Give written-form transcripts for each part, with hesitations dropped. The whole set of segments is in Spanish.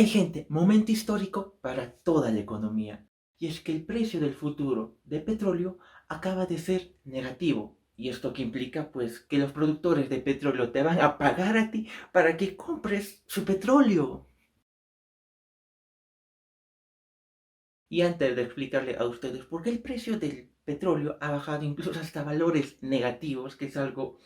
Hey gente, momento histórico para toda la economía. Y es que el precio del futuro de petróleo acaba de ser negativo. ¿Y esto qué implica? Pues que los productores de petróleo te van a pagar a ti para que compres su petróleo. Y antes de explicarle a ustedes por qué el precio del petróleo ha bajado incluso hasta valores negativos, que es algo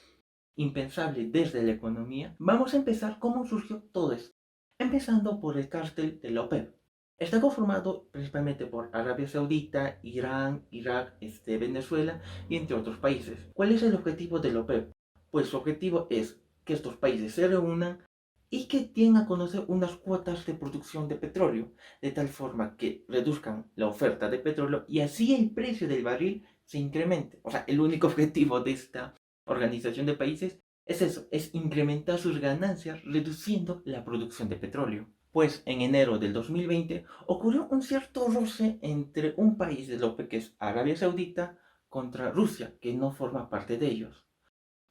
impensable desde la economía, vamos a empezar cómo surgió todo esto. Empezando por el cártel de la OPEP. Está conformado principalmente por Arabia Saudita, Irán, Irak, Venezuela y entre otros países. ¿Cuál es el objetivo de la OPEP? Pues su objetivo es que estos países se reúnan y que tienen a conocer unas cuotas de producción de petróleo, de tal forma que reduzcan la oferta de petróleo y así el precio del barril se incremente. O sea, el único objetivo de esta organización de países es eso, es incrementar sus ganancias reduciendo la producción de petróleo. Pues en enero del 2020 ocurrió un cierto roce entre un país de la OPEP que es Arabia Saudita contra Rusia, que no forma parte de ellos.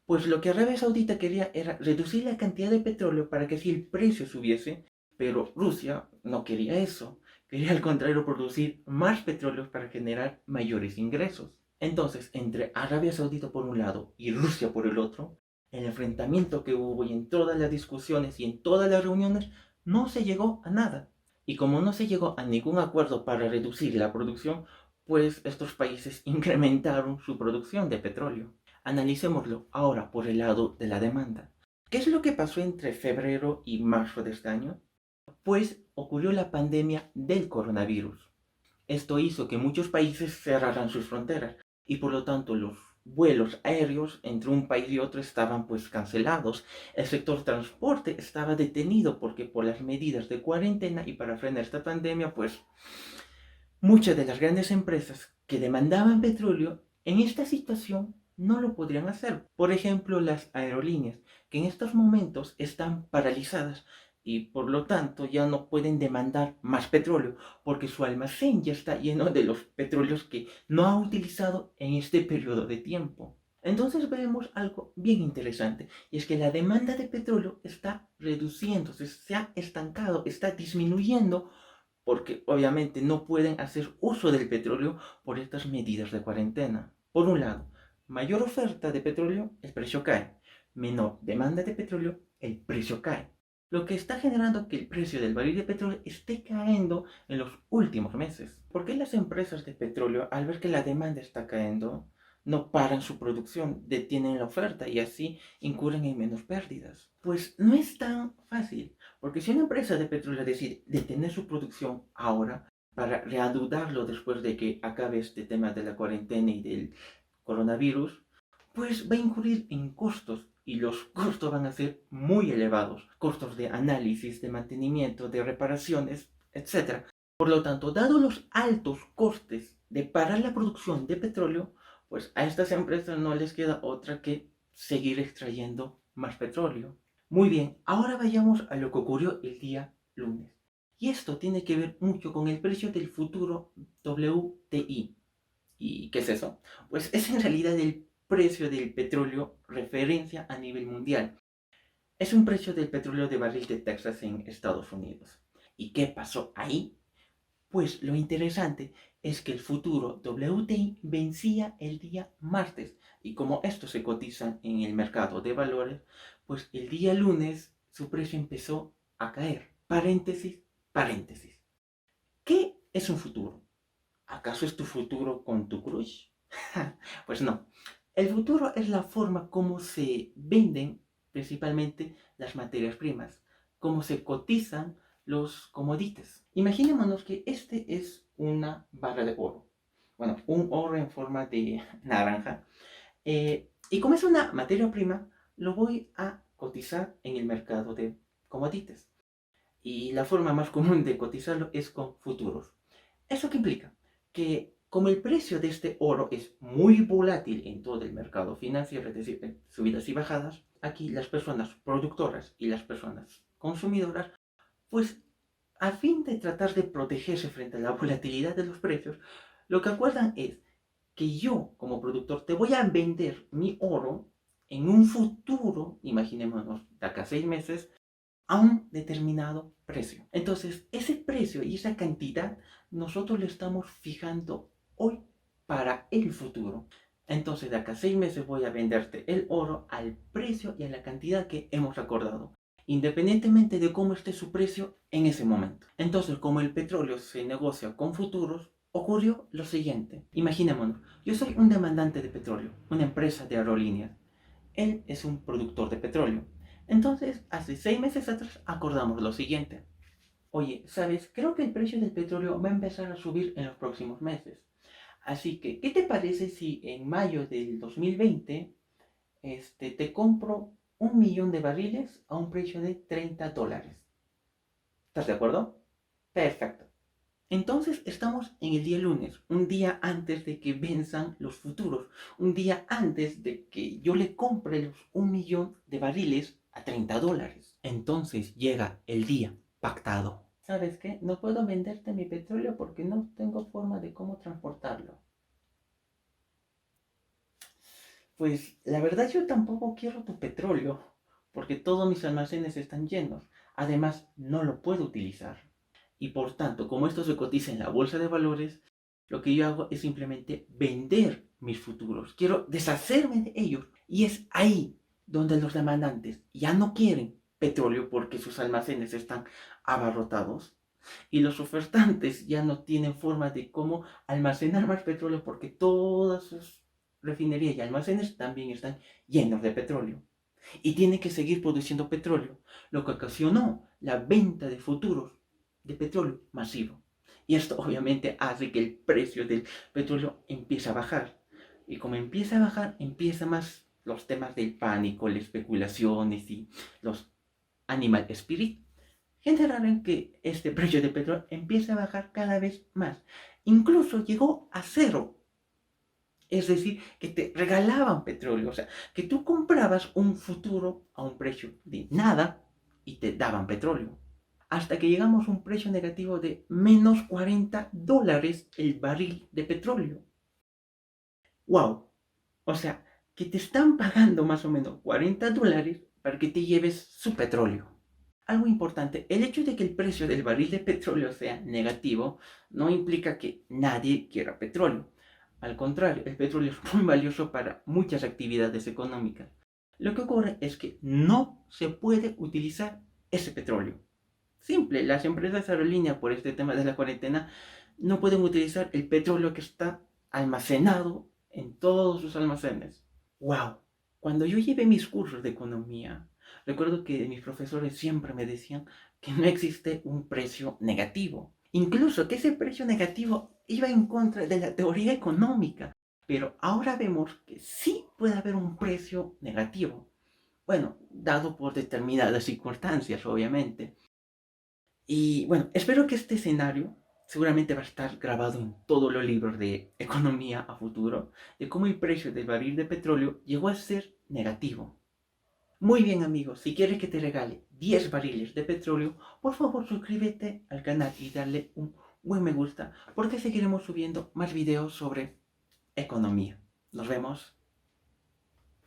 Pues lo que Arabia Saudita quería era reducir la cantidad de petróleo para que así el precio subiese, pero Rusia no quería eso. Quería al contrario producir más petróleo para generar mayores ingresos. Entonces, entre Arabia Saudita por un lado y Rusia por el otro, el enfrentamiento que hubo y en todas las discusiones y en todas las reuniones no se llegó a nada. Y como no se llegó a ningún acuerdo para reducir la producción, pues estos países incrementaron su producción de petróleo. Analicémoslo ahora por el lado de la demanda. ¿Qué es lo que pasó entre febrero y marzo de este año? Pues ocurrió la pandemia del coronavirus. Esto hizo que muchos países cerraran sus fronteras y por lo tanto los vuelos aéreos entre un país y otro estaban pues cancelados. El sector transporte estaba detenido porque por las medidas de cuarentena y para frenar esta pandemia pues muchas de las grandes empresas que demandaban petróleo en esta situación no lo podrían hacer. Por ejemplo, las aerolíneas, que en estos momentos están paralizadas y por lo tanto ya no pueden demandar más petróleo porque su almacén ya está lleno de los petróleos que no ha utilizado en este periodo de tiempo. Entonces vemos algo bien interesante y es que la demanda de petróleo está reduciéndose, se ha estancado, está disminuyendo porque obviamente no pueden hacer uso del petróleo por estas medidas de cuarentena. Por un lado, mayor oferta de petróleo, el precio cae. Menor demanda de petróleo, el precio cae. Lo que está generando que el precio del barril de petróleo esté cayendo en los últimos meses. ¿Por qué las empresas de petróleo, al ver que la demanda está cayendo, no paran su producción, detienen la oferta y así incurren en menos pérdidas? Pues no es tan fácil. Porque si una empresa de petróleo decide detener su producción ahora para reanudarlo después de que acabe este tema de la cuarentena y del coronavirus, pues va a incurrir en costos y los costos van a ser muy elevados. Costos de análisis, de mantenimiento, de reparaciones, etc. Por lo tanto, dado los altos costes de parar la producción de petróleo, pues a estas empresas no les queda otra que seguir extrayendo más petróleo. Muy bien, ahora vayamos a lo que ocurrió el día lunes. Y esto tiene que ver mucho con el precio del futuro WTI. ¿Y qué es eso? Pues es en realidad el precio del petróleo referencia a nivel mundial. Es un precio del petróleo de barril de Texas en Estados Unidos. ¿Y qué pasó ahí? Pues lo interesante es que el futuro WTI vencía el día martes y como esto se cotiza en el mercado de valores, pues el día lunes su precio empezó a caer. Paréntesis, paréntesis. ¿Qué es un futuro? ¿Acaso es tu futuro con tu crush? Pues no. El futuro es la forma como se venden principalmente las materias primas, cómo se cotizan los commodities. Imaginémonos que este es una barra de oro. Bueno, un oro en forma de naranja. Y como es una materia prima, lo voy a cotizar en el mercado de commodities. Y la forma más común de cotizarlo es con futuros. ¿Eso qué implica? Que como el precio de este oro es muy volátil en todo el mercado financiero, es decir, en subidas y bajadas, aquí las personas productoras y las personas consumidoras, pues a fin de tratar de protegerse frente a la volatilidad de los precios, lo que acuerdan es que yo como productor te voy a vender mi oro en un futuro, imaginémonos de acá a 6 meses, a un determinado precio. Entonces, ese precio y esa cantidad nosotros le estamos fijando hoy para el futuro. Entonces, de acá a 6 meses voy a venderte el oro al precio y a la cantidad que hemos acordado, independientemente de cómo esté su precio en ese momento. Entonces, como el petróleo se negocia con futuros, ocurrió lo siguiente. Imaginémonos, yo soy un demandante de petróleo, una empresa de aerolíneas. Él es un productor de petróleo. Entonces, hace 6 meses atrás acordamos lo siguiente. Oye, ¿sabes? Creo que el precio del petróleo va a empezar a subir en los próximos meses. Así que, ¿qué te parece si en mayo del 2020 te compro 1 millón de barriles a un precio de $30? ¿Estás de acuerdo? Perfecto. Entonces estamos en el día lunes, un día antes de que venzan los futuros, un día antes de que yo le compre los 1 millón de barriles a $30. Entonces llega el día pactado. ¿Sabes qué? No puedo venderte mi petróleo porque no tengo forma de cómo transportarlo. Pues la verdad yo tampoco quiero tu petróleo porque todos mis almacenes están llenos. Además, no lo puedo utilizar. Y por tanto, como esto se cotiza en la bolsa de valores, lo que yo hago es simplemente vender mis futuros. Quiero deshacerme de ellos. Y es ahí donde los demandantes ya no quieren petróleo porque sus almacenes están abarrotados. Y los ofertantes ya no tienen forma de cómo almacenar más petróleo porque todas sus refinerías y almacenes también están llenos de petróleo. Y tienen que seguir produciendo petróleo, lo que ocasionó la venta de futuros de petróleo masivo. Y esto obviamente hace que el precio del petróleo empiece a bajar. Y como empieza a bajar, empiezan más los temas del pánico, las especulaciones y los animal spirit. Generaron que este precio de petróleo empiece a bajar cada vez más. Incluso llegó a cero. Es decir, que te regalaban petróleo. O sea, que tú comprabas un futuro a un precio de nada y te daban petróleo. Hasta que llegamos a un precio negativo de menos $40 el barril de petróleo. ¡Wow! O sea, que te están pagando más o menos $40 para que te lleves su petróleo. Algo importante, el hecho de que el precio del barril de petróleo sea negativo no implica que nadie quiera petróleo. Al contrario, el petróleo es muy valioso para muchas actividades económicas. Lo que ocurre es que no se puede utilizar ese petróleo. Simple, las empresas aerolíneas por este tema de la cuarentena no pueden utilizar el petróleo que está almacenado en todos sus almacenes. ¡Wow! Cuando yo llevé mis cursos de economía, recuerdo que mis profesores siempre me decían que no existe un precio negativo. Incluso que ese precio negativo iba en contra de la teoría económica. Pero ahora vemos que sí puede haber un precio negativo. Bueno, dado por determinadas circunstancias, obviamente. Y bueno, espero que este escenario seguramente va a estar grabado en todos los libros de economía a futuro, de cómo el precio del barril de petróleo llegó a ser negativo. Muy bien amigos, si quieres que te regale 10 barriles de petróleo, por favor suscríbete al canal y darle un buen me gusta, porque seguiremos subiendo más videos sobre economía. Nos vemos.